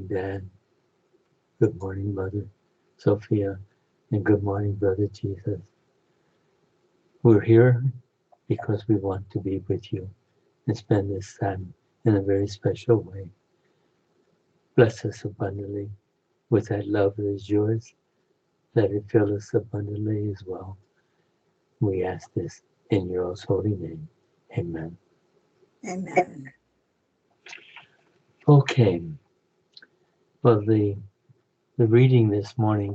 Dad. Good morning, Mother Sophia. And good morning, Brother Jesus. We're here because we want to be with you and spend this time in a very special way. Bless us abundantly with that love that is yours. Let it fill us abundantly as well. We ask this in your most holy name. Amen. Amen. Okay. Well, the reading this morning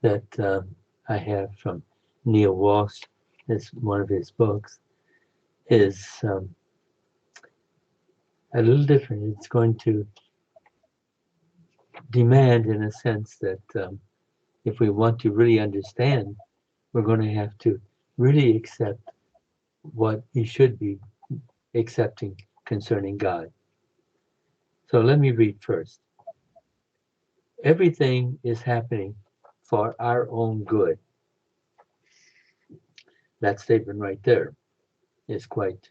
that I have from Neil Walsh, is one of his books, is a little different. It's going to demand, in a sense, that if we want to really understand, we're going to have to really accept what we should be accepting concerning God. So let me read first. Everything is happening for our own good. That statement right there is quite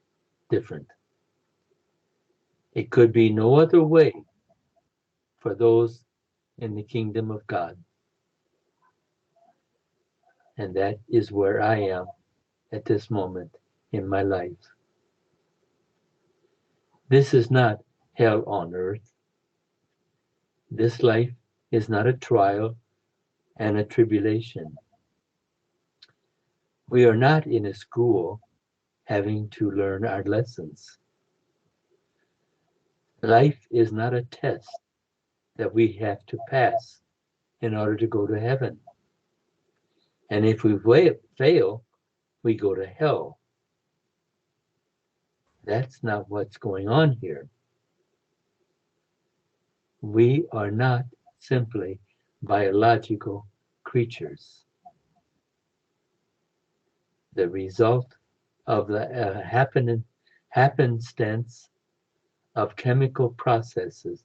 different. It could be no other way for those in the kingdom of God. And that is where I am at this moment in my life. This is not hell on earth. This life is not a trial and a tribulation. We are not in a school having to learn our lessons. Life is not a test that we have to pass in order to go to heaven. And if we fail, we go to hell. That's not what's going on here. We are not simply biological creatures. The result of the happenstance of chemical processes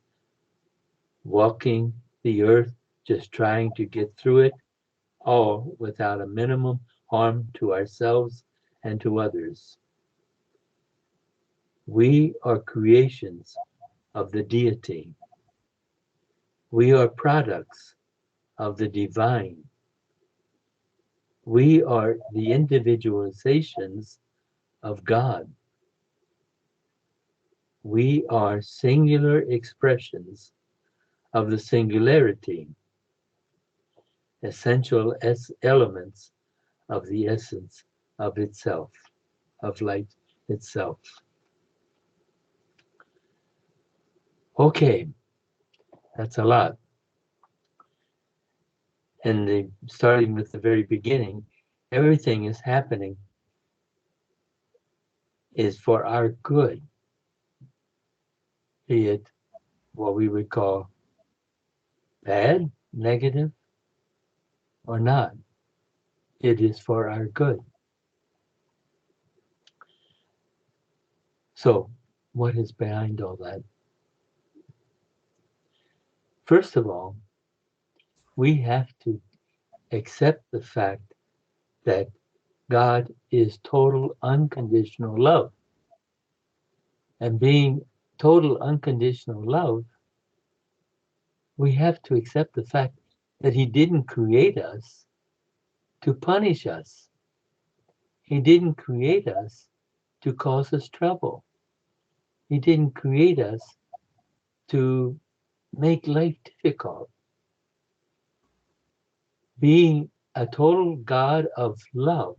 walking the earth, just trying to get through it, all without a minimum harm to ourselves and to others. We are creations of the deity. We are products of the divine. We are the individualizations of God. We are singular expressions of the singularity, essential elements of the essence of itself, of light itself. Okay, that's a lot. And starting with the very beginning, everything is happening is for our good, be it what we would call bad, negative, or not. It is for our good. So, what is behind all that? First of all, we have to accept the fact that God is total unconditional love. And being total unconditional love, we have to accept the fact that He didn't create us to punish us. He didn't create us to cause us trouble. He didn't create us to make life difficult. Being a total God of love,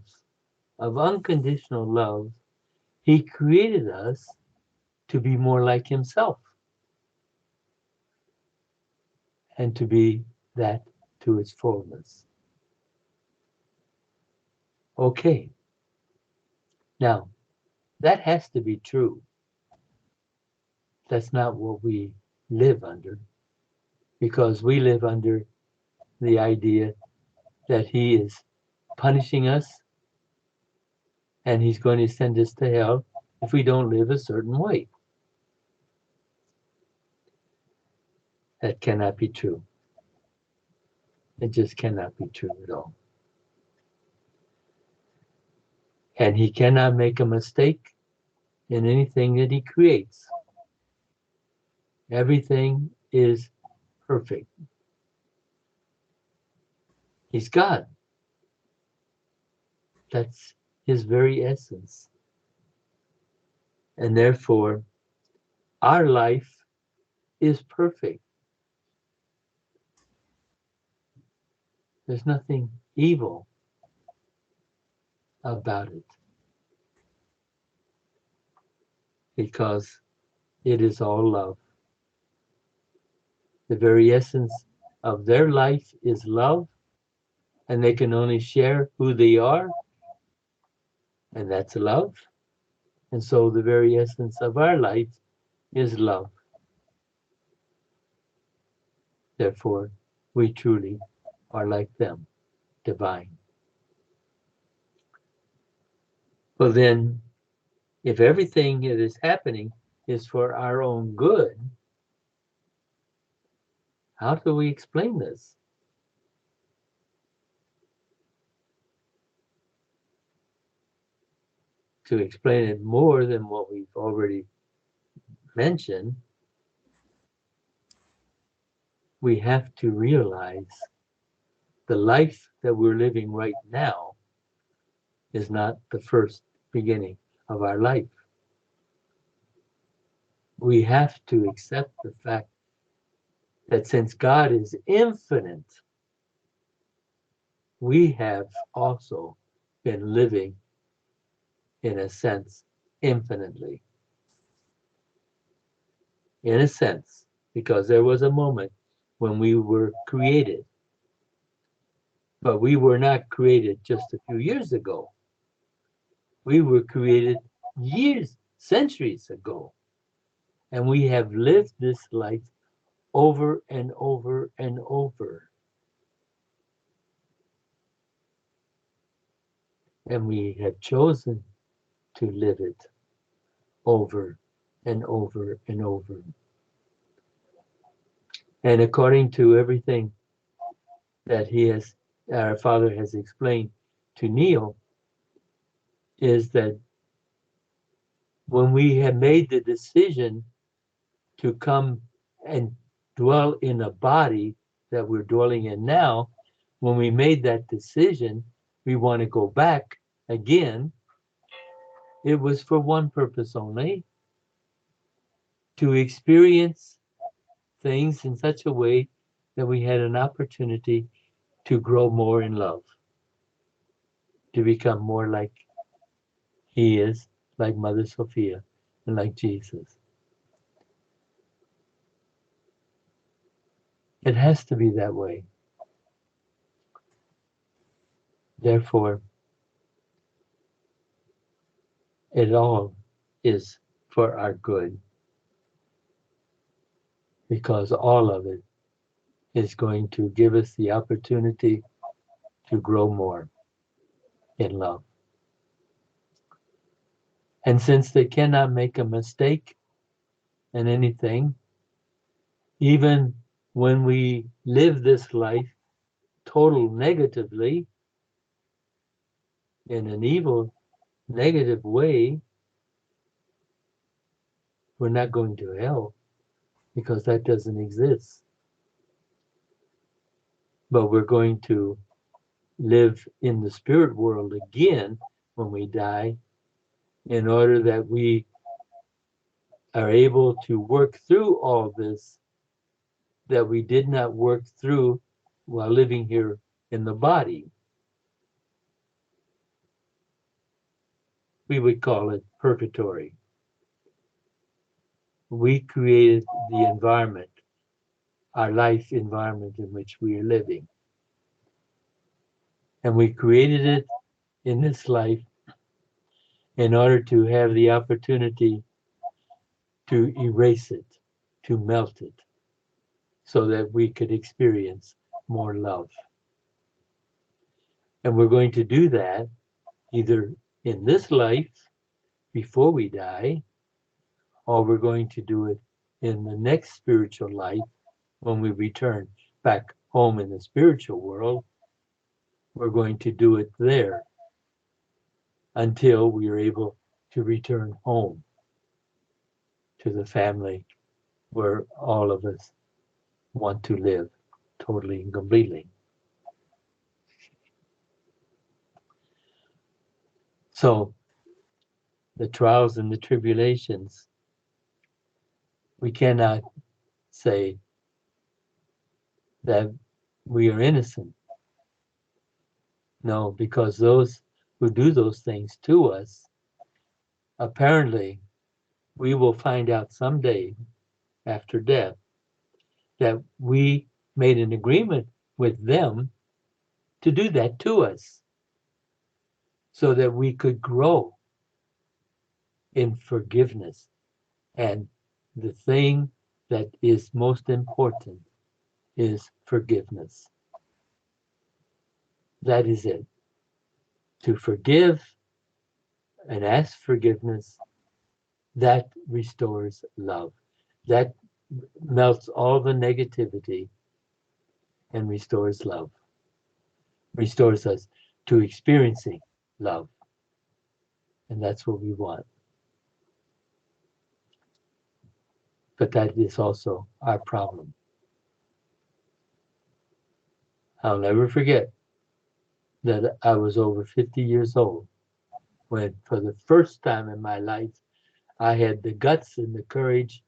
of unconditional love, He created us to be more like Himself and to be that to its fullness. Okay, now that has to be true. That's not what we live under, because we live under the idea that He is punishing us and He's going to send us to hell if we don't live a certain way. That cannot be true. It just cannot be true at all. And He cannot make a mistake in anything that He creates. Everything is perfect. He's God. That's his very essence. And therefore, our life is perfect. There's nothing evil about it because it is all love. The very essence of their life is love, and they can only share who they are, and that's love. And so the very essence of our life is love. Therefore, we truly are like them, divine. Well, then, if everything that is happening is for our own good, how do we explain this? To explain it more than what we've already mentioned, we have to realize the life that we're living right now is not the first beginning of our life. We have to accept the fact that since God is infinite, we have also been living, in a sense, infinitely. In a sense, because there was a moment when we were created, but we were not created just a few years ago. We were created years, centuries ago. And we have lived this life over and over and over. And we have chosen to live it over and over and over. And according to everything that our Father has explained to Neil, is that when we have made the decision to come and dwell in a body that we're dwelling in now, when we made that decision, we want to go back again. It was for one purpose only, to experience things in such a way that we had an opportunity to grow more in love, to become more like he is, like Mother Sophia, and like Jesus. It has to be that way. Therefore, it all is for our good, because all of it is going to give us the opportunity to grow more in love. And since they cannot make a mistake in anything, even when we live this life total negatively, in an evil, negative way, we're not going to hell, because that doesn't exist. But we're going to live in the spirit world again when we die, in order that we are able to work through all this that we did not work through while living here in the body. We would call it purgatory. We created the environment, our life environment in which we are living. And we created it in this life in order to have the opportunity to erase it, to melt it, so that we could experience more love. And we're going to do that either in this life before we die, or we're going to do it in the next spiritual life when we return back home in the spiritual world. We're going to do it there until we are able to return home to the family where all of us want to live totally and completely. So the trials and the tribulations, we cannot say that we are innocent. No, because those who do those things to us, apparently, we will find out someday after death that we made an agreement with them to do that to us so that we could grow in forgiveness. And the thing that is most important is forgiveness. That is it. To forgive and ask forgiveness, that restores love. That melts all the negativity and restores love, restores us to experiencing love. And that's what we want. But that is also our problem. I'll never forget that I was over 50 years old when, for the first time in my life, I had the guts and the courage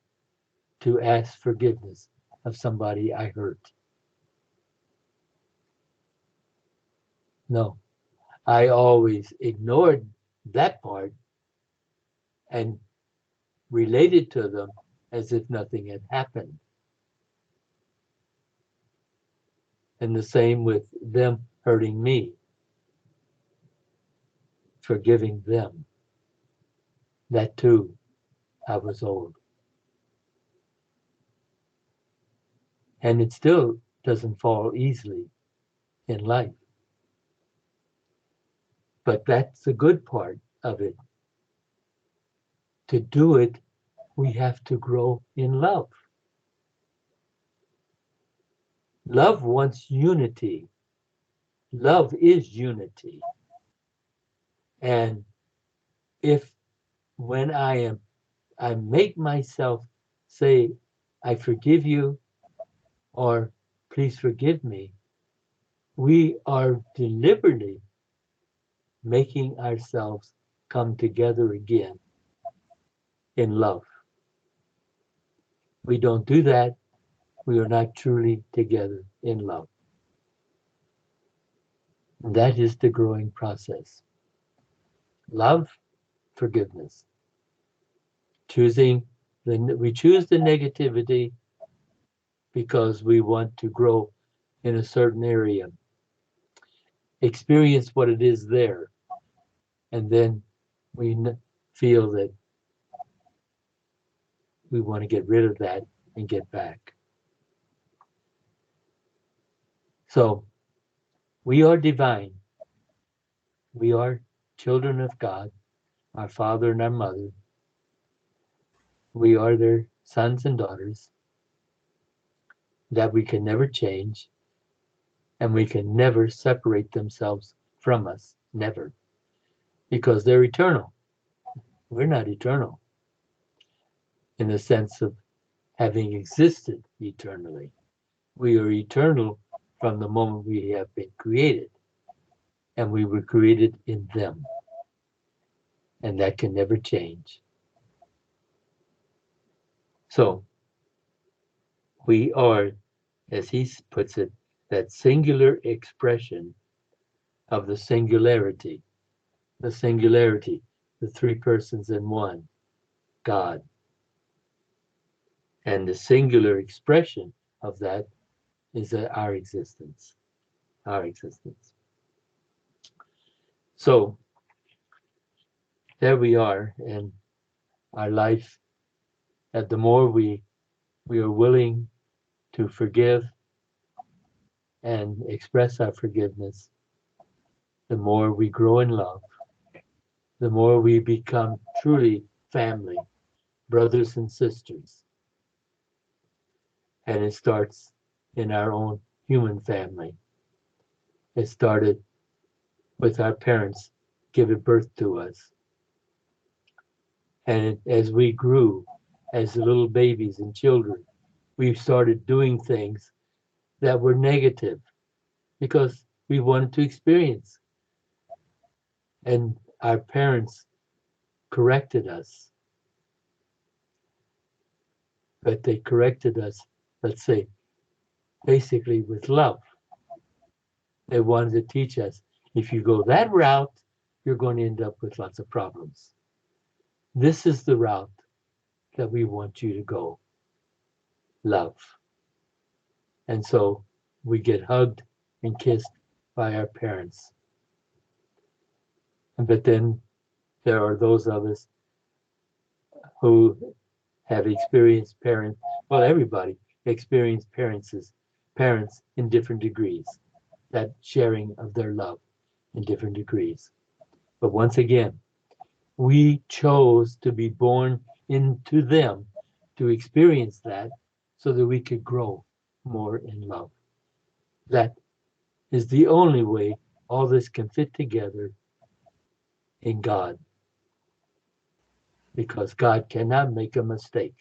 to ask forgiveness of somebody I hurt. No, I always ignored that part and related to them as if nothing had happened. And the same with them hurting me, forgiving them. That too, I was old. And it still doesn't fall easily in life. But that's the good part of it. To do it, we have to grow in love. Love wants unity. Love is unity. And if when I make myself say, I forgive you, or please forgive me, we are deliberately making ourselves come together again in love. We don't do that, we are not truly together in love. And that is the growing process. Love, forgiveness. We choose the negativity because we want to grow in a certain area, experience what it is there, and then we feel that we want to get rid of that and get back. So we are divine. We are children of God, our father and our mother. We are their sons and daughters that we can never change, and we can never separate themselves from us. Never. Because they're eternal. We're not eternal in the sense of having existed eternally. We are eternal from the moment we have been created, and we were created in them, and that can never change. So we are, as he puts it, that singular expression of the singularity, the three persons in one, God. And the singular expression of that is our existence, our existence. So there we are in our life, that the more we are willing to forgive and express our forgiveness, the more we grow in love, the more we become truly family, brothers and sisters. And it starts in our own human family. It started with our parents giving birth to us. And as we grew as little babies and children, we started doing things that were negative because we wanted to experience. And our parents corrected us, but they corrected us, let's say, basically with love. They wanted to teach us if you go that route, you're going to end up with lots of problems. This is the route that we want you to go, love. And so we get hugged and kissed by our parents. But then there are those of us who have experienced parents, well, everybody experienced parents in different degrees, that sharing of their love in different degrees. But once again, we chose to be born into them to experience that so that we could grow more in love. That is the only way all this can fit together in God, because God cannot make a mistake.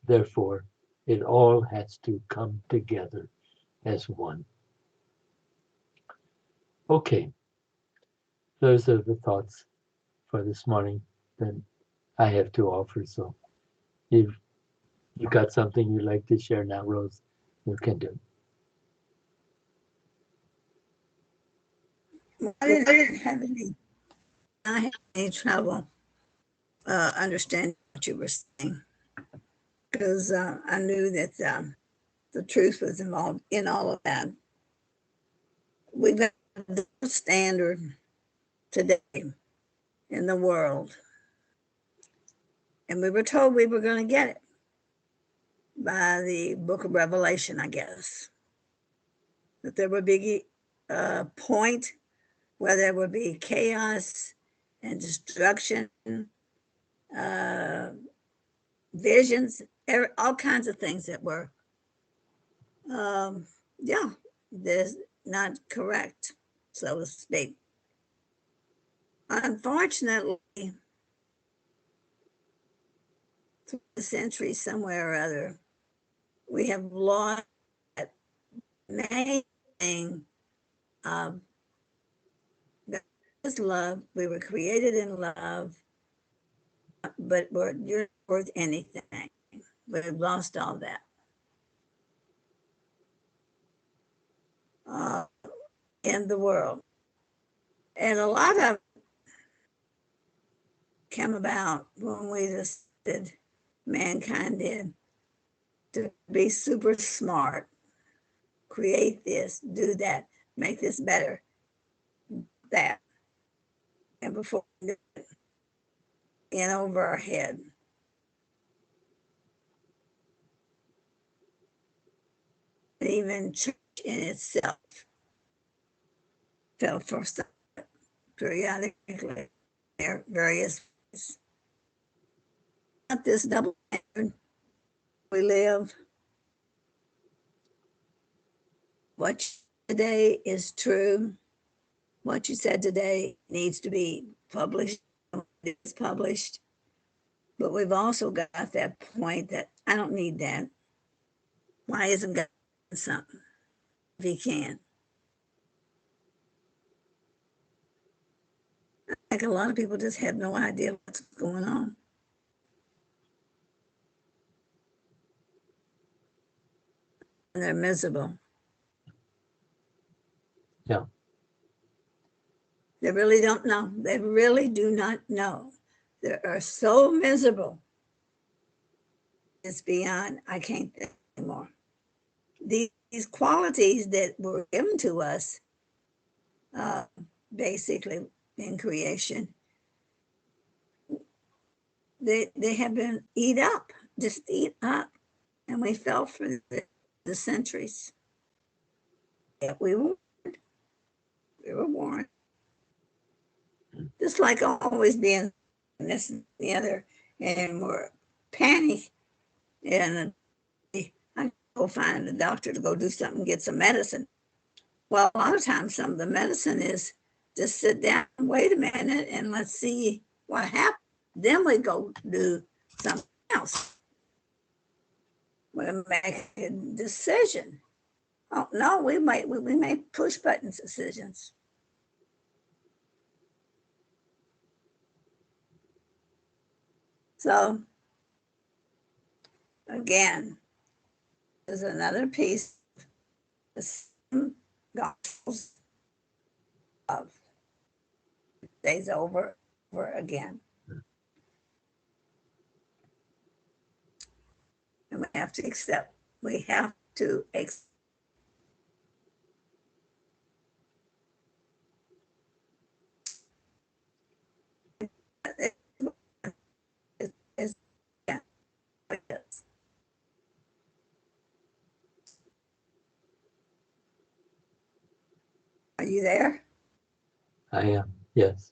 Therefore, it all has to come together as one. Okay, those are the thoughts for this morning that I have to offer. So if you got something you'd like to share now, Rose, you can do. I had any trouble understanding what you were saying, because I knew that the truth was involved in all of that. We've got the standard today in the world, and we were told we were going to get it by the book of Revelation, I guess, that there would be a point where there would be chaos and destruction, uh, visions, all kinds of things that were, yeah, there's not correct, so to speak. Unfortunately, through the century, somewhere or other, we have lost that main thing of that is love. We were created in love, but you're worth anything. We've lost all that. Uh, in the world. And a lot of it came about when we decided, mankind did, to be super smart, create this, do that, make this better, that. And before in over our head. Even church in itself fell for some periodically various ways. Not this double standard we live. What today is true. What you said today needs to be published. It's published. But we've also got that point that I don't need that. Why isn't God something if he can? Like a lot of people just have no idea what's going on. And they're miserable. Yeah. They really don't know. They really do not know. They are so miserable. It's beyond, I can't think anymore. These qualities that were given to us, uh, basically in creation, they have been just eat up. And we fell for the centuries. Yeah, we were born. Just like always being this and the other, and we're panicked. And I go find a doctor to go do something, get some medicine. Well, a lot of times, some of the medicine is just sit down, wait a minute, and let's see what happens. Then we go do something else. We make a decision. Oh no, we make push button decisions. So again, there's another piece of the same gospels of days over again. And we have to accept. We have to accept. It's, yeah, it is. Are you there? I am, yes.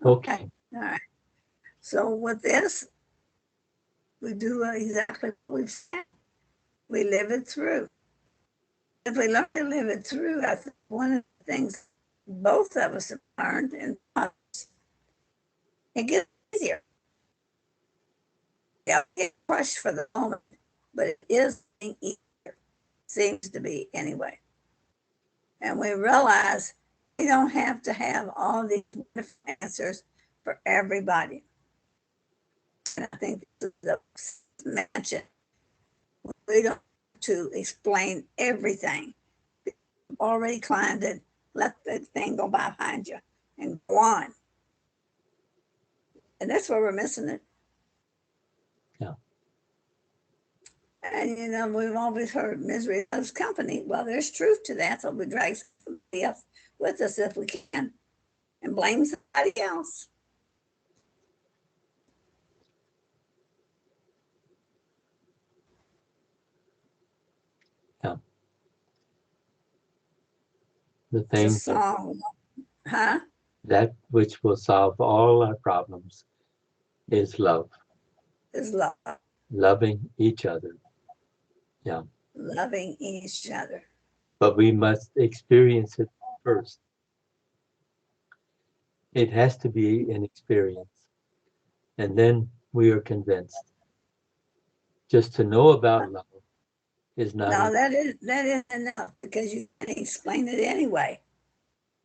Okay. Okay. All right. So with this, we do exactly what we've said. We live it through. If we learn to live it through, I think one of the things both of us have learned, and it gets easier. Yeah, get crushed for the moment, but it is easier. Seems to be anyway. And we realize we don't have to have all these different answers for everybody. And I think this is a mention. We don't have to explain everything. You've already climbed it. Let the thing go by behind you and go on. And that's where we're missing it. Yeah. And you know, we've always heard misery loves company. Well, there's truth to that. So we drag somebody else with us if we can and blame somebody else. Yeah. The It's a thing song, huh? that which will solve all our problems is love, Is love, loving each other. Yeah. loving each other. But we must experience it first. It has to be an experience. And then we are convinced. Just to know about love is not No, enough. that is enough because you can explain it anyway.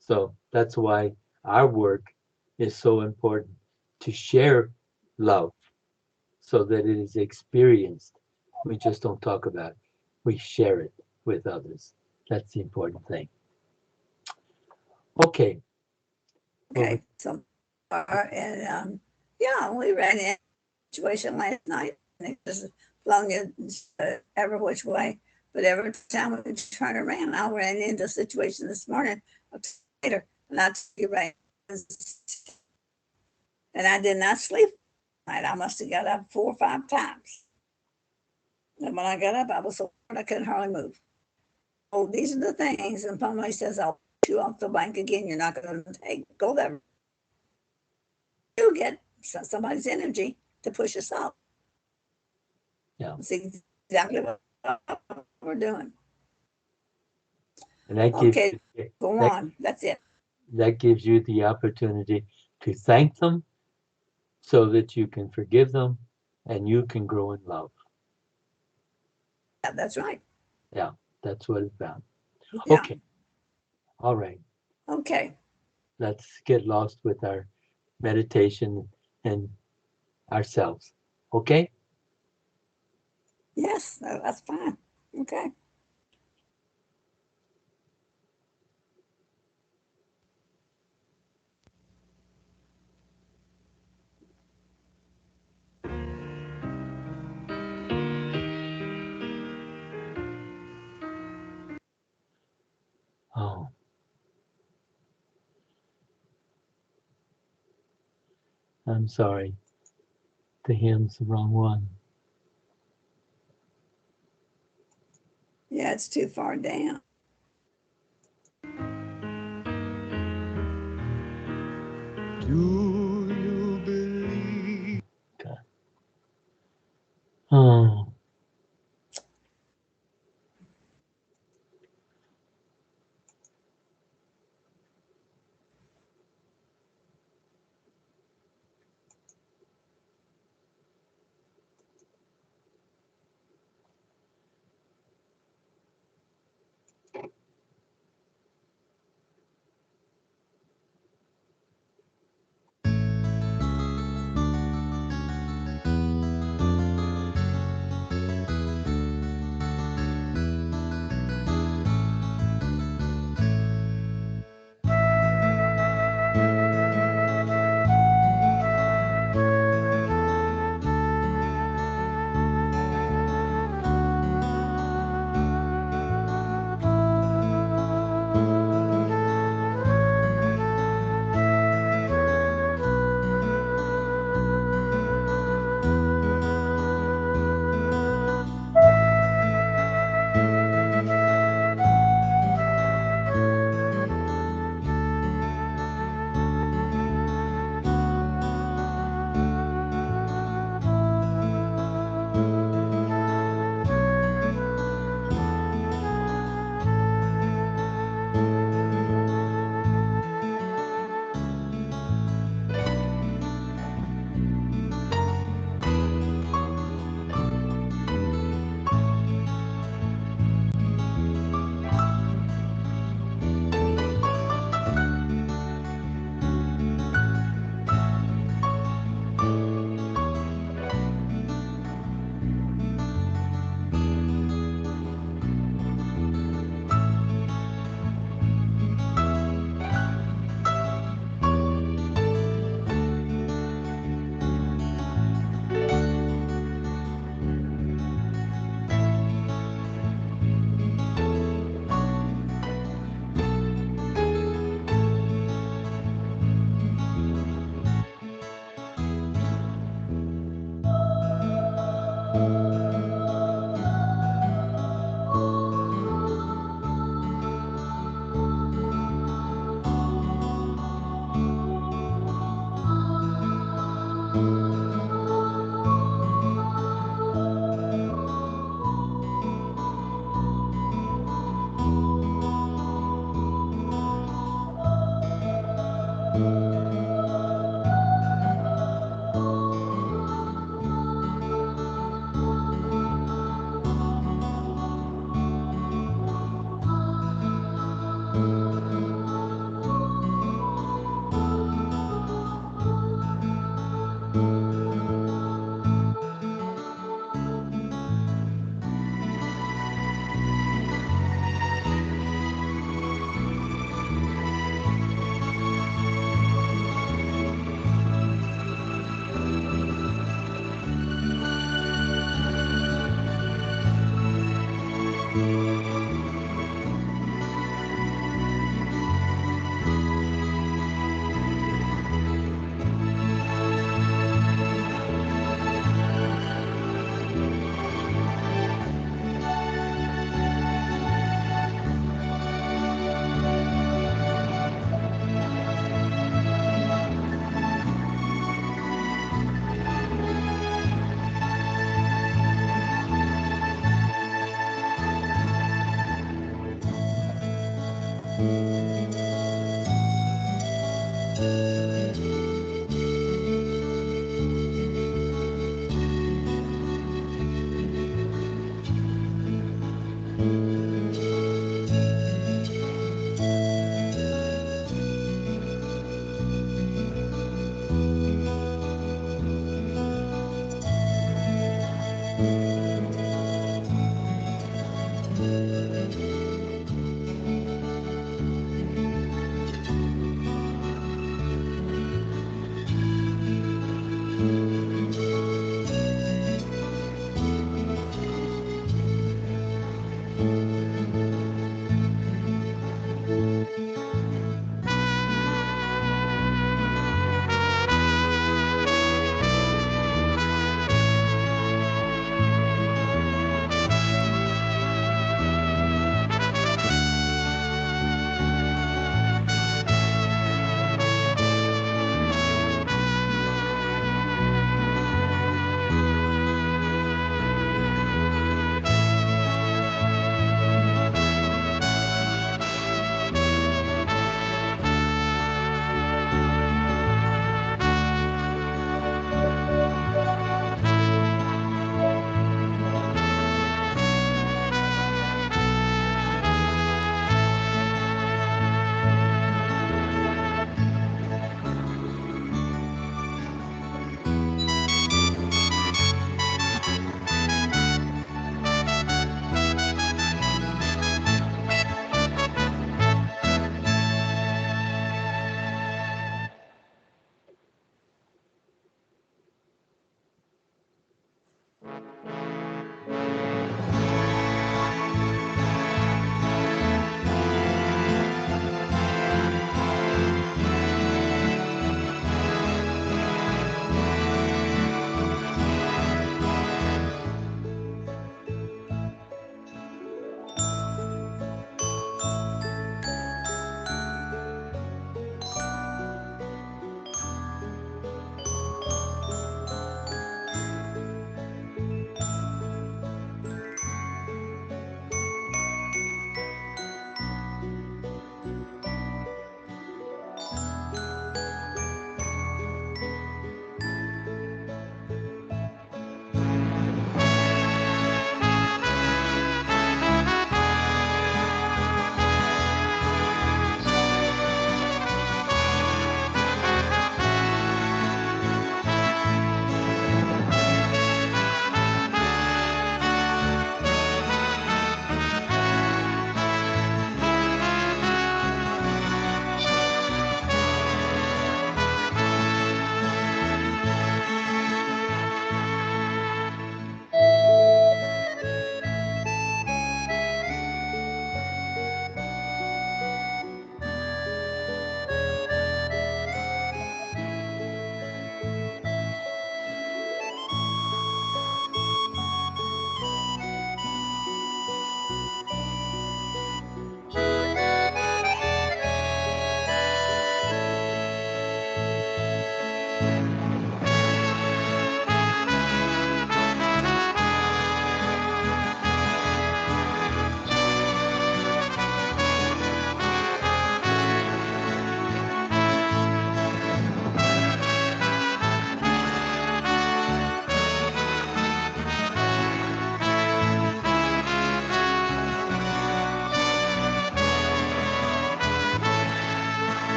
So that's why our work is so important to share love so that it is experienced. We just don't talk about it. We share it with others. That's the important thing. Okay. Well, Okay, so and yeah, we ran into a situation last night, and it just flung it every which way. But every time we turn around, I ran into a situation this morning later, and I tell you right, and I did not sleep night. I must have got up 4 or 5 times. And when I got up, I was so tired I couldn't hardly move. Oh, these are the things. And somebody says, I'll put you off the bank again. You're not going to go there. You get somebody's energy to push us out. yeah. That's exactly what we're doing. And that gives Okay, you go that on. That's it. that gives you the opportunity to thank them so that you can forgive them and you can grow in love. Yeah, that's right. Yeah, that's what it's about. Yeah. Okay. All right. Okay. Let's get lost with our meditation and ourselves. Okay? Yes, that's fine. Okay. Oh, I'm sorry. The hymn's the wrong one. Yeah, it's too far down. Do you believe? Okay. Oh,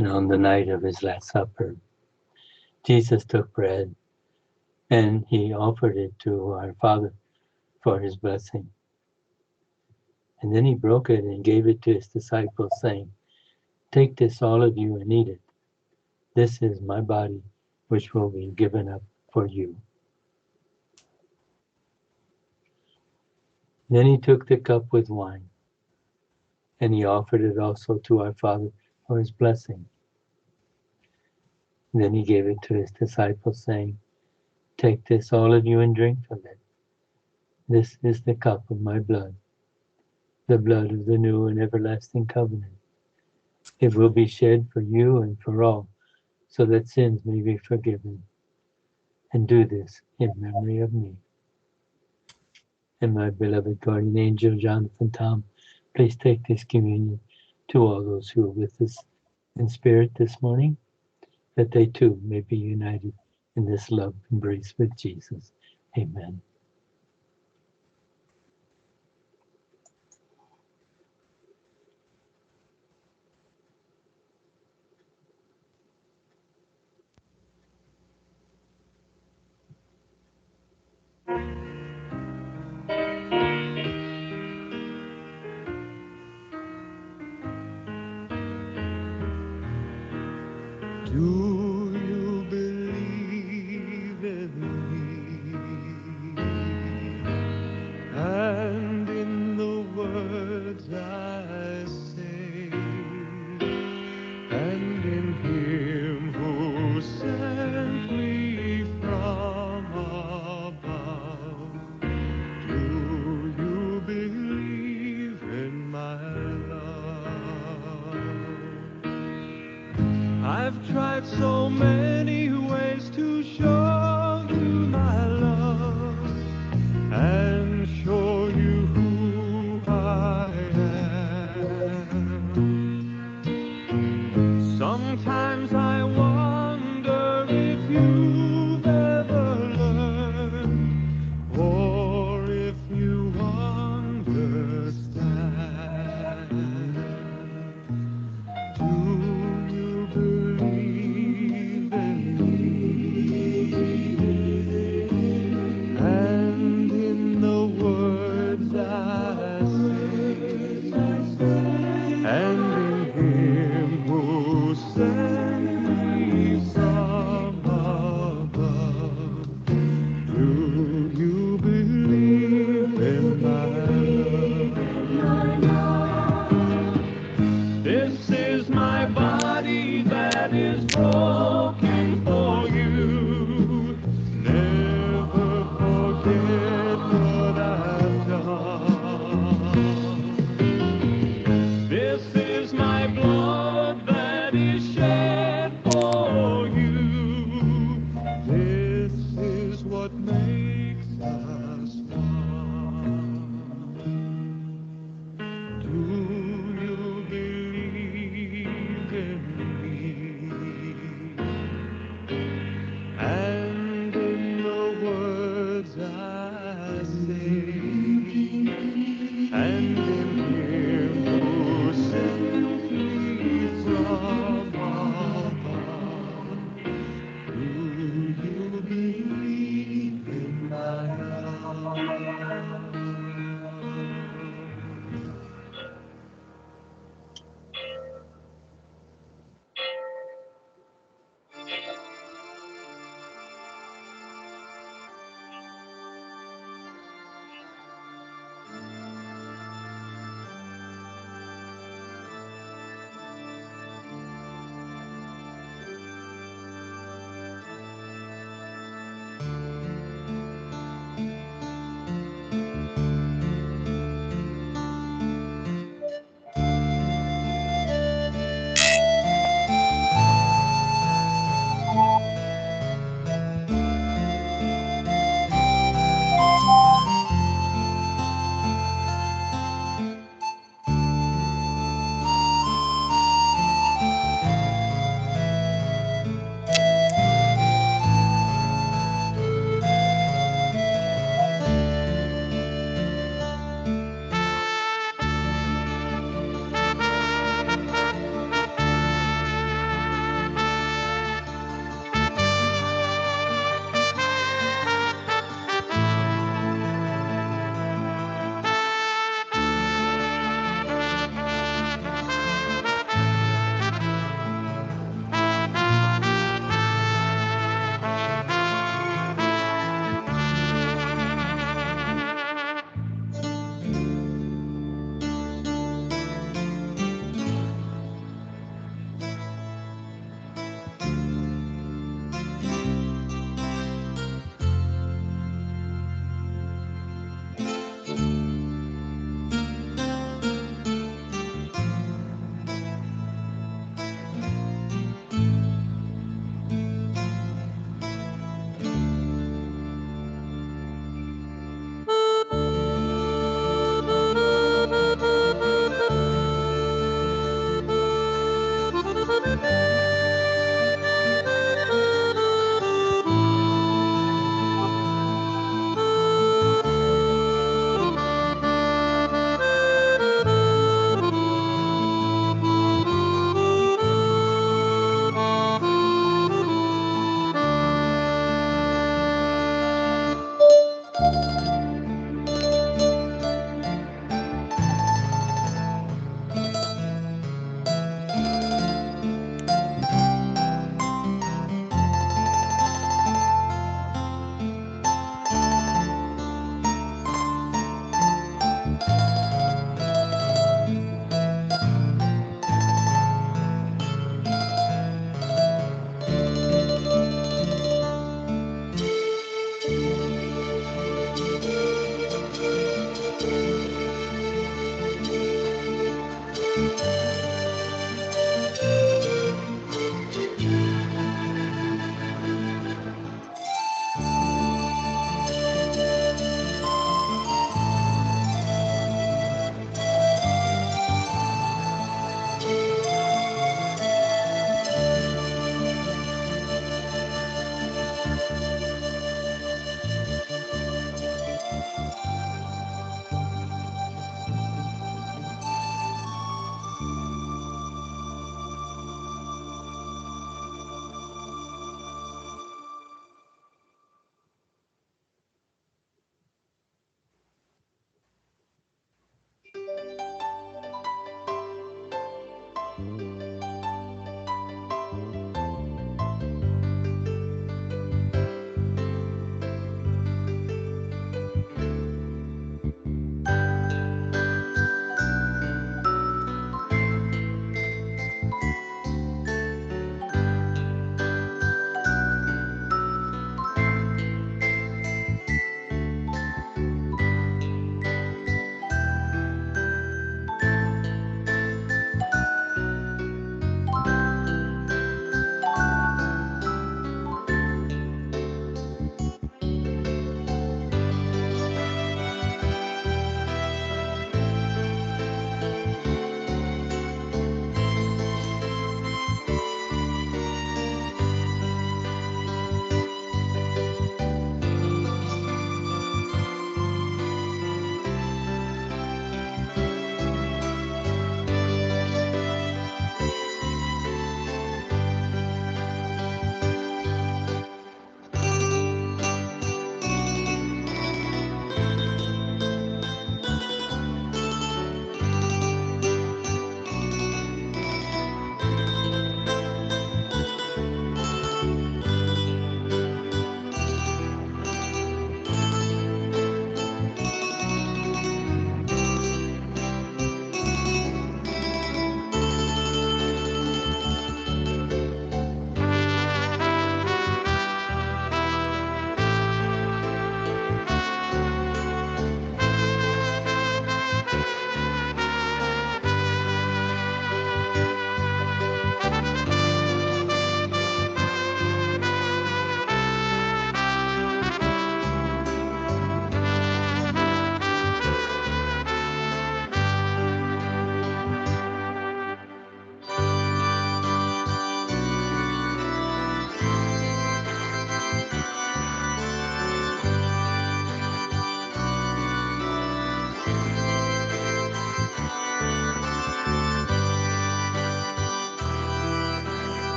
And on the night of his Last Supper, Jesus took bread and he offered it to our Father for his blessing. And then he broke it and gave it to his disciples, saying, "Take this, all of you, and eat it. This is my body, which will be given up for you." Then he took the cup with wine, and he offered it also to our Father for his blessing. And then he gave it to his disciples, saying, "Take this, all of you, and drink from it. This is the cup of my blood, the blood of the new and everlasting covenant. It will be shed for you and for all, so that sins may be forgiven. And do this in memory of me." And my beloved guardian angel, Jonathan Tom, please take this communion to all those who are with us in spirit this morning, that they too may be united in this love embrace with Jesus. Amen. Do you believe in me and in the words I say, and in him who sent me from above? Do you believe in my love? I've tried so many ways to show you my love and show you who I am. Sometimes I wonder if you've ever learned, or if you understand. Do you believe in me and in the words I say, and in him who sent me from above? Do you believe in my love? This is my body that is broken for you. Never forget what I've done. This is my blood that is shed for you. This is what makes us one. Do you believe in me and in the words I say, and in him who sent me from above? Do you believe in my love?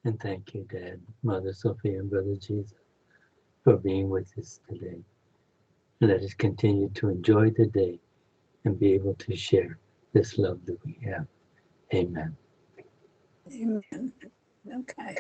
And thank you, Dad, Mother Sophia, and Brother Jesus, for being with us today. Let us continue to enjoy the day and be able to share this love that we have. Amen. Amen. Okay.